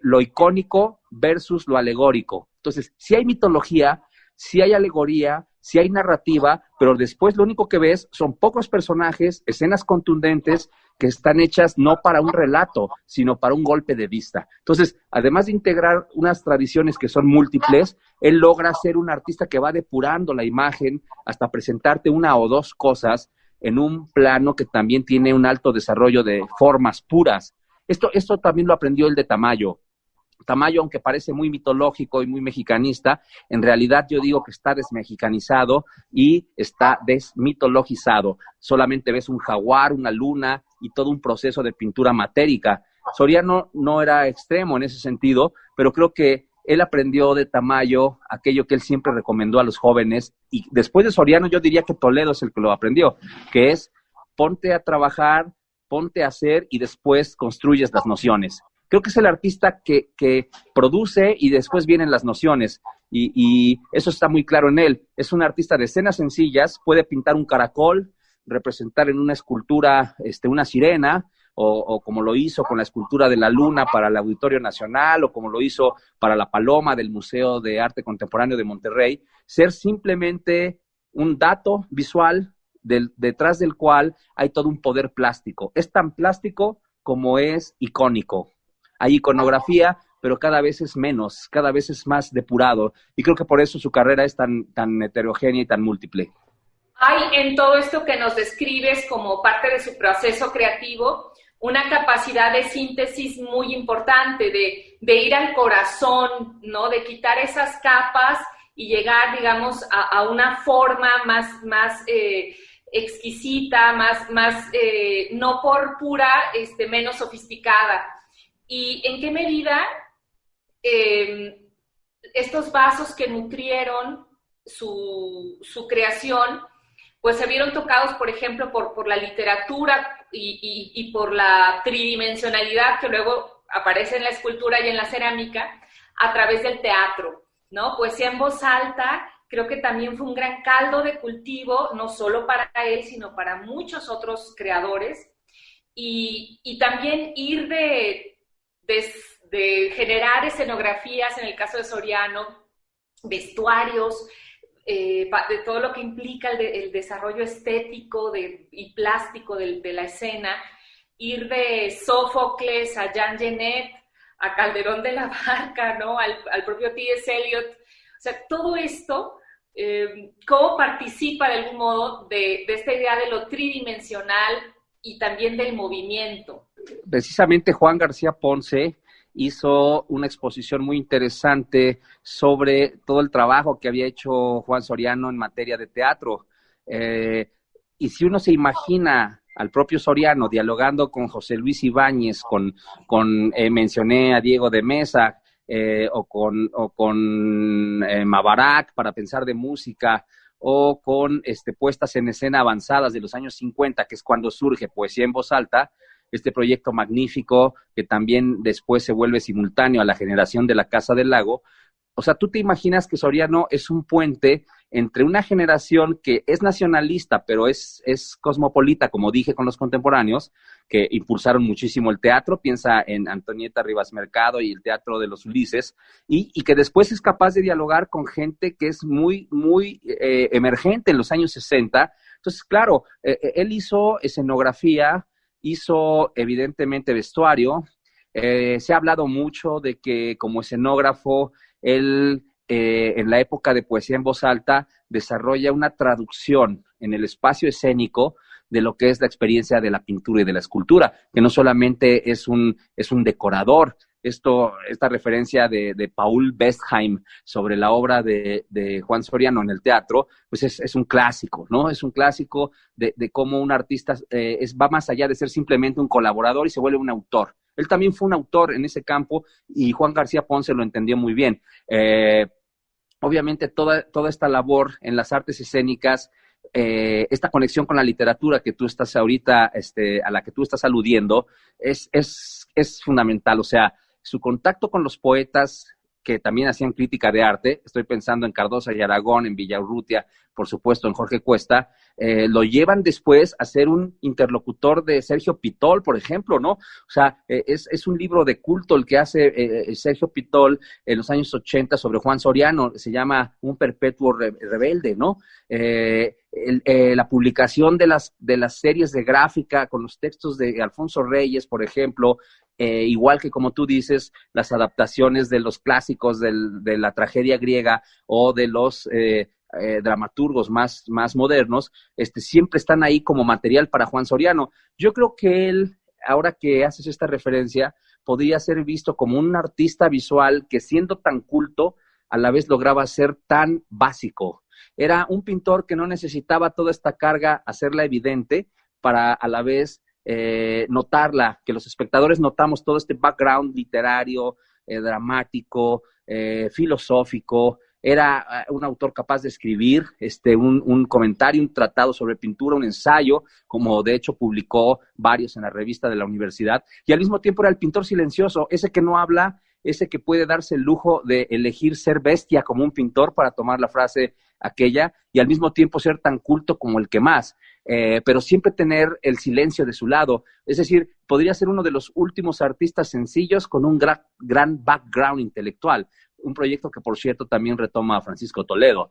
lo icónico versus lo alegórico. Entonces, sí hay mitología, sí hay alegoría, sí hay narrativa, pero después lo único que ves son pocos personajes, escenas contundentes que están hechas no para un relato, sino para un golpe de vista. Entonces, además de integrar unas tradiciones que son múltiples, él logra ser un artista que va depurando la imagen hasta presentarte una o dos cosas en un plano que también tiene un alto desarrollo de formas puras. Esto también lo aprendió el de Tamayo. Tamayo, aunque parece muy mitológico y muy mexicanista, en realidad yo digo que está desmexicanizado y está desmitologizado. Solamente ves un jaguar, una luna y todo un proceso de pintura matérica. Soriano no era extremo en ese sentido, pero creo que él aprendió de Tamayo aquello que él siempre recomendó a los jóvenes, y después de Soriano yo diría que Toledo es el que lo aprendió, que es ponte a trabajar, ponte a hacer y después construyes las nociones. Creo que es el artista que produce y después vienen las nociones, y eso está muy claro en él. Es un artista de escenas sencillas, puede pintar un caracol, representar en una escultura una sirena, o como lo hizo con la escultura de la luna para el Auditorio Nacional, o como lo hizo para la paloma del Museo de Arte Contemporáneo de Monterrey, ser simplemente un dato visual detrás del cual hay todo un poder plástico. Es tan plástico como es icónico. Hay iconografía, pero cada vez es menos, cada vez es más depurado, y creo que por eso su carrera es tan heterogénea y tan múltiple. Hay en todo esto que nos describes como parte de su proceso creativo una capacidad de síntesis muy importante, de ir al corazón, ¿no? De quitar esas capas y llegar, digamos, a una forma más exquisita, más no por pura, menos sofisticada. ¿Y en qué medida estos vasos que nutrieron su creación, pues se vieron tocados, por ejemplo, por la literatura y por la tridimensionalidad que luego aparece en la escultura y en la cerámica a través del teatro, ¿no? Poesía en voz alta creo que también fue un gran caldo de cultivo, no solo para él, sino para muchos otros creadores, y también ir de generar escenografías, en el caso de Soriano, vestuarios, de todo lo que implica el desarrollo estético y plástico de la escena, ir de Sófocles a Jean Genet, a Calderón de la Barca, ¿no? al propio T.S. Eliot. O sea, todo esto, ¿cómo participa de algún modo de esta idea de lo tridimensional y también del movimiento? Precisamente Juan García Ponce hizo una exposición muy interesante sobre todo el trabajo que había hecho Juan Soriano en materia de teatro. Y si uno se imagina al propio Soriano dialogando con José Luis Ibáñez, mencioné a Diego de Mesa, o con Mabarak para pensar de música, o con puestas en escena avanzadas de los años 50, que es cuando surge Poesía en Voz Alta, este proyecto magnífico que también después se vuelve simultáneo a la generación de la Casa del Lago. O sea, tú te imaginas que Soriano es un puente entre una generación que es nacionalista, pero es cosmopolita, como dije, con los contemporáneos, que impulsaron muchísimo el teatro, piensa en Antonieta Rivas Mercado y el Teatro de los Ulises, y que después es capaz de dialogar con gente que es muy, muy emergente en los años 60. Entonces, claro, él hizo escenografía, hizo evidentemente vestuario. Se ha hablado mucho de que como escenógrafo él en la época de Poesía en Voz Alta desarrolla una traducción en el espacio escénico de lo que es la experiencia de la pintura y de la escultura, que no solamente es un decorador. Esta referencia de Paul Bestheim sobre la obra de Juan Soriano en el teatro, pues es un clásico, ¿no? Es un clásico de cómo un artista va más allá de ser simplemente un colaborador y se vuelve un autor. Él también fue un autor en ese campo y Juan García Ponce lo entendió muy bien. Obviamente toda esta labor en las artes escénicas, esta conexión con la literatura que tú estás ahorita, a la que tú estás aludiendo, es fundamental. O sea, su contacto con los poetas que también hacían crítica de arte, estoy pensando en Cardosa y Aragón, en Villaurrutia, por supuesto en Jorge Cuesta, lo llevan después a ser un interlocutor de Sergio Pitol, por ejemplo, ¿no? O sea, es un libro de culto el que hace Sergio Pitol en los años 80 sobre Juan Soriano, se llama Un perpetuo rebelde, ¿no? La publicación de las series de gráfica con los textos de Alfonso Reyes, por ejemplo, igual que como tú dices, las adaptaciones de los clásicos de la tragedia griega o de los dramaturgos más modernos, siempre están ahí como material para Juan Soriano. Yo creo que él, ahora que haces esta referencia, podría ser visto como un artista visual que, siendo tan culto, a la vez lograba ser tan básico. Era un pintor que no necesitaba toda esta carga hacerla evidente para a la vez notarla, que los espectadores notamos todo este background literario, dramático, filosófico. Era un autor capaz de escribir un comentario, un tratado sobre pintura, un ensayo, como de hecho publicó varios en la revista de la universidad, y al mismo tiempo era el pintor silencioso, ese que no habla, ese que puede darse el lujo de elegir ser bestia como un pintor, para tomar la frase aquella, y al mismo tiempo ser tan culto como el que más, pero siempre tener el silencio de su lado. Es decir, podría ser uno de los últimos artistas sencillos con un gran background intelectual. Un proyecto que, por cierto, también retoma a Francisco Toledo.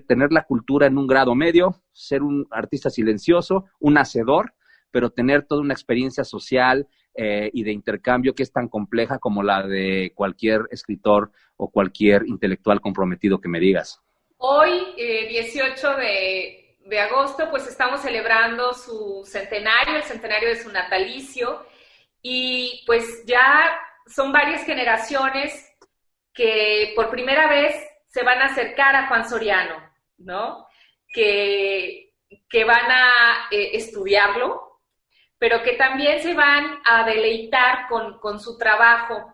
Tener la cultura en un grado medio, ser un artista silencioso, un hacedor, pero tener toda una experiencia social y de intercambio que es tan compleja como la de cualquier escritor o cualquier intelectual comprometido que me digas. Hoy, 18 de agosto, pues estamos celebrando su centenario, el centenario de su natalicio, y pues ya son varias generaciones que por primera vez se van a acercar a Juan Soriano, ¿no? Que van a estudiarlo, pero que también se van a deleitar con su trabajo.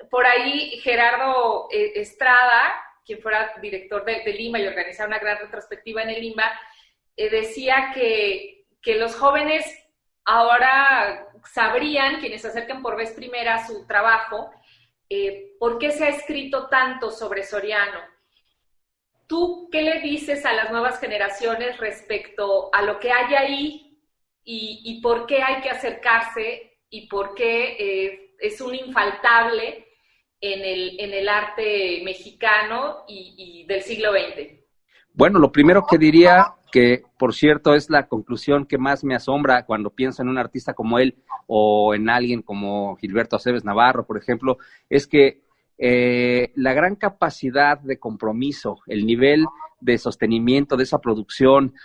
Por ahí Gerardo Estrada, quien fuera director de Lima y organizaba una gran retrospectiva en el Lima, decía que los jóvenes ahora sabrían, quienes se acerquen por vez primera a su trabajo, ¿por qué se ha escrito tanto sobre Soriano? ¿Tú qué le dices a las nuevas generaciones respecto a lo que hay ahí y por qué hay que acercarse y por qué es un infaltable en el arte mexicano y del siglo XX? Bueno, lo primero que diría, que por cierto es la conclusión que más me asombra cuando pienso en un artista como él o en alguien como Gilberto Aceves Navarro, por ejemplo, es que la gran capacidad de compromiso, el nivel de sostenimiento de esa producción,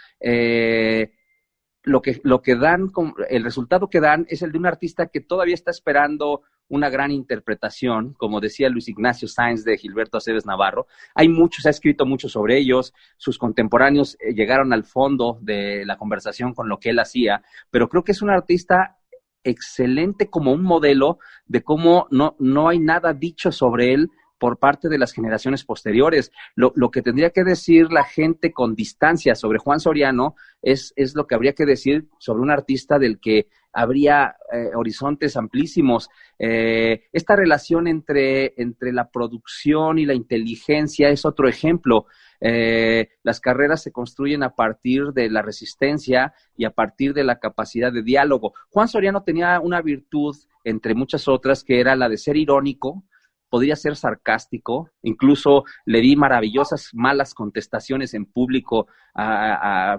lo que dan, el resultado que dan es el de un artista que todavía está esperando una gran interpretación, como decía Luis Ignacio Sáenz de Gilberto Aceves Navarro. Hay mucho, se ha escrito mucho sobre ellos, sus contemporáneos llegaron al fondo de la conversación con lo que él hacía, pero creo que es un artista excelente como un modelo de cómo no hay nada dicho sobre él por parte de las generaciones posteriores. Lo que tendría que decir la gente con distancia sobre Juan Soriano es lo que habría que decir sobre un artista del que habría horizontes amplísimos. Esta relación entre la producción y la inteligencia es otro ejemplo. Las carreras se construyen a partir de la resistencia y a partir de la capacidad de diálogo. Juan Soriano tenía una virtud, entre muchas otras, que era la de ser irónico, podría ser sarcástico, incluso le di maravillosas malas contestaciones en público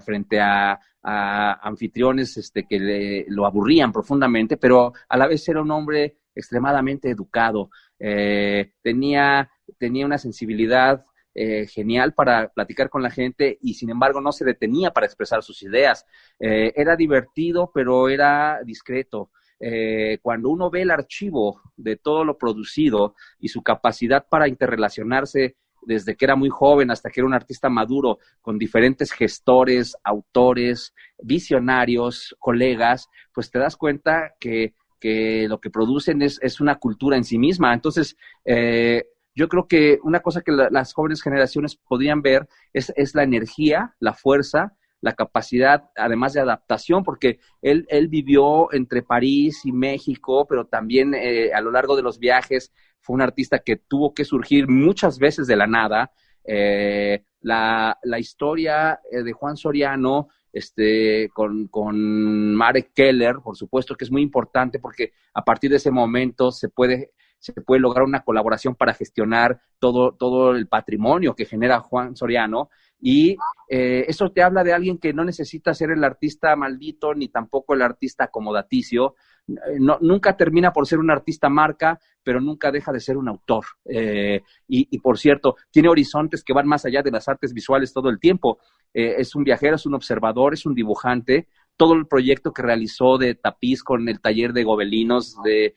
frente a anfitriones que lo aburrían profundamente, pero a la vez era un hombre extremadamente educado, tenía una sensibilidad genial para platicar con la gente y sin embargo no se detenía para expresar sus ideas, era divertido pero era discreto. Cuando uno ve el archivo de todo lo producido y su capacidad para interrelacionarse desde que era muy joven hasta que era un artista maduro con diferentes gestores, autores, visionarios, colegas, pues te das cuenta que lo que producen es una cultura en sí misma. Entonces, yo creo que una cosa que las jóvenes generaciones podrían ver es la energía, la fuerza, la capacidad, además de adaptación, porque él vivió entre París y México, pero también a lo largo de los viajes fue un artista que tuvo que surgir muchas veces de la nada. La historia de Juan Soriano con Marek Keller, por supuesto que es muy importante porque a partir de ese momento se puede lograr una colaboración para gestionar todo el patrimonio que genera Juan Soriano. Y eso te habla de alguien que no necesita ser el artista maldito ni tampoco el artista acomodaticio. Nunca termina por ser un artista marca, pero nunca deja de ser un autor. Y por cierto, tiene horizontes que van más allá de las artes visuales todo el tiempo. Es un viajero, es un observador, es un dibujante, todo el proyecto que realizó de tapiz con el taller de gobelinos de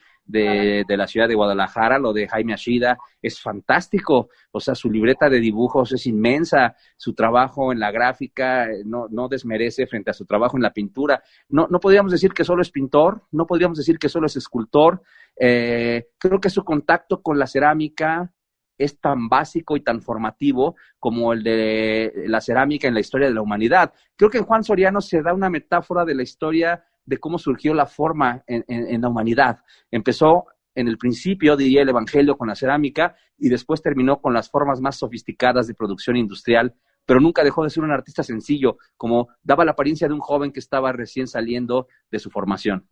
la ciudad de Guadalajara, lo de Jaime Ashida, es fantástico. O sea, su libreta de dibujos es inmensa, su trabajo en la gráfica no desmerece frente a su trabajo en la pintura. No podríamos decir que solo es pintor, no podríamos decir que solo es escultor. Creo que su contacto con la cerámica es tan básico y tan formativo como el de la cerámica en la historia de la humanidad. Creo que en Juan Soriano se da una metáfora de la historia de cómo surgió la forma en la humanidad. Empezó en el principio, diría el Evangelio, con la cerámica y después terminó con las formas más sofisticadas de producción industrial, pero nunca dejó de ser un artista sencillo, como daba la apariencia de un joven que estaba recién saliendo de su formación.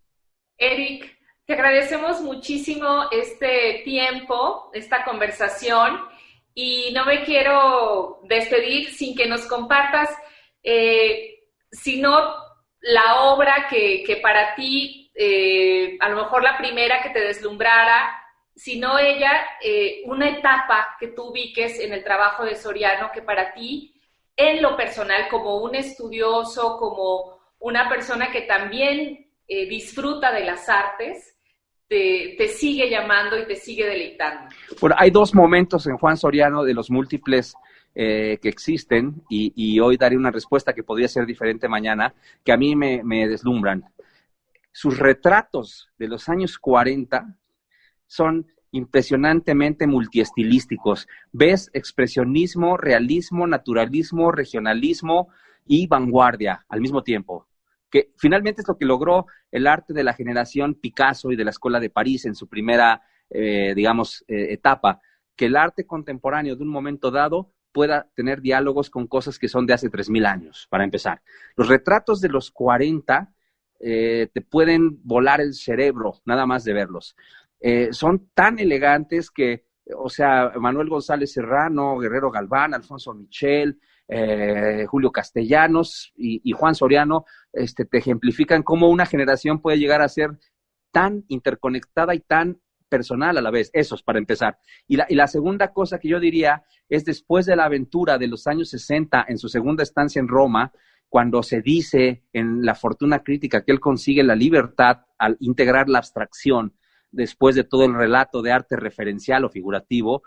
Eric, te agradecemos muchísimo este tiempo, esta conversación, y no me quiero despedir sin que nos compartas, sino la obra que para ti, a lo mejor la primera que te deslumbrara, sino ella, una etapa que tú ubiques en el trabajo de Soriano que para ti, en lo personal, como un estudioso, como una persona que también disfruta de las artes, te sigue llamando y te sigue deleitando. Bueno, hay dos momentos en Juan Soriano de los múltiples que existen, y hoy daré una respuesta que podría ser diferente mañana, que a mí me deslumbran. Sus retratos de los años 40 son impresionantemente multiestilísticos. Ves expresionismo, realismo, naturalismo, regionalismo y vanguardia al mismo tiempo, que finalmente es lo que logró el arte de la generación Picasso y de la Escuela de París en su primera, etapa, que el arte contemporáneo de un momento dado pueda tener diálogos con cosas que son de hace 3,000 años, para empezar. Los retratos de los 40 te pueden volar el cerebro, nada más de verlos. Son tan elegantes que, o sea, Manuel González Serrano, Guerrero Galván, Alfonso Michel, Julio Castellanos y Juan Soriano te ejemplifican cómo una generación puede llegar a ser tan interconectada y tan personal a la vez. Eso es para empezar. Y la segunda cosa que yo diría es, después de la aventura de los años 60, en su segunda estancia en Roma, cuando se dice en La Fortuna Crítica que él consigue la libertad al integrar la abstracción después de todo el relato de arte referencial o figurativo,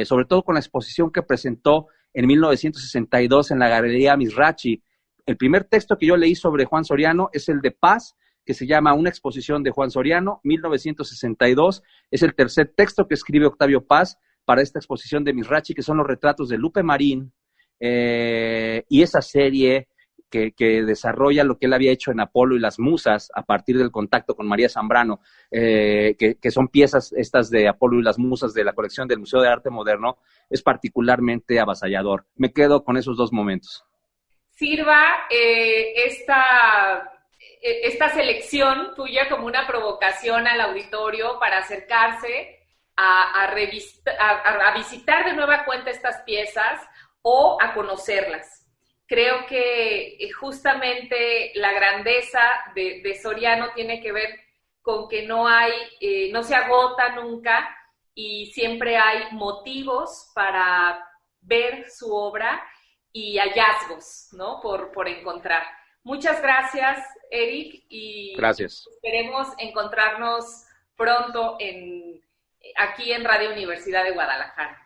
sobre todo con la exposición que presentó en 1962 en la Galería Mizrachi. El primer texto que yo leí sobre Juan Soriano es el de Paz, que se llama Una exposición de Juan Soriano, 1962. Es el tercer texto que escribe Octavio Paz para esta exposición de Mizrachi, que son los retratos de Lupe Marín, y esa serie que desarrolla lo que él había hecho en Apolo y las Musas a partir del contacto con María Zambrano, que son piezas estas de Apolo y las Musas de la colección del Museo de Arte Moderno, es particularmente avasallador. Me quedo con esos dos momentos. Sirva esta selección tuya como una provocación al auditorio para acercarse a visitar de nueva cuenta estas piezas o a conocerlas. Creo que justamente la grandeza de Soriano tiene que ver con que no se agota nunca y siempre hay motivos para ver su obra y hallazgos, ¿no? por encontrar. Muchas gracias, Eric, y gracias. Esperemos encontrarnos pronto aquí en Radio Universidad de Guadalajara.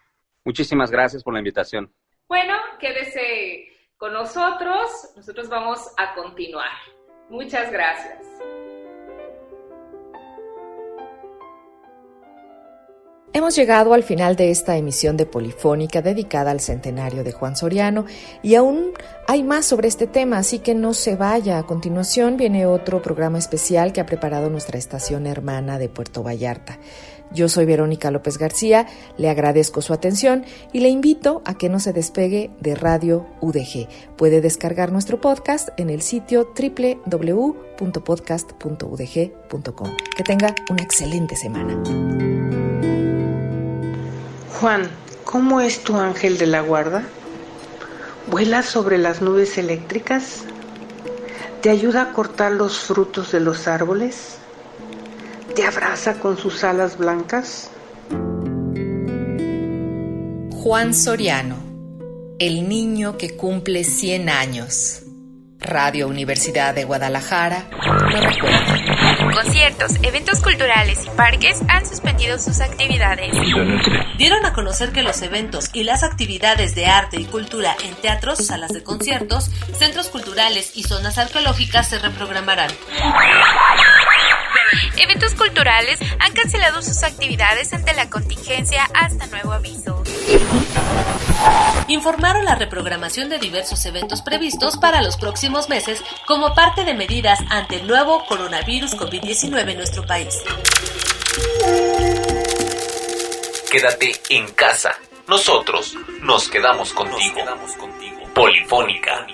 Muchísimas gracias por la invitación. Bueno, quédese con nosotros vamos a continuar. Muchas gracias. Hemos llegado al final de esta emisión de Polifónica dedicada al centenario de Juan Soriano y aún hay más sobre este tema, así que no se vaya. A continuación viene otro programa especial que ha preparado nuestra estación hermana de Puerto Vallarta. Yo soy Verónica López García, le agradezco su atención y le invito a que no se despegue de Radio UDG. Puede descargar nuestro podcast en el sitio www.podcast.udg.com. Que tenga una excelente semana. Juan, ¿cómo es tu ángel de la guarda? ¿Vuela sobre las nubes eléctricas? ¿Te ayuda a cortar los frutos de los árboles? ¿Te abraza con sus alas blancas? Juan Soriano, el niño que cumple 100 años. Radio Universidad de Guadalajara lo recuerda. Conciertos, eventos culturales y parques han suspendido sus actividades. Dieron a conocer que los eventos y las actividades de arte y cultura en teatros, salas de conciertos, centros culturales y zonas arqueológicas se reprogramarán. Eventos culturales han cancelado sus actividades ante la contingencia hasta nuevo aviso. Informaron la reprogramación de diversos eventos previstos para los próximos meses como parte de medidas ante el nuevo coronavirus COVID-19 en nuestro país. Quédate en casa. Nosotros nos quedamos contigo. Polifónica.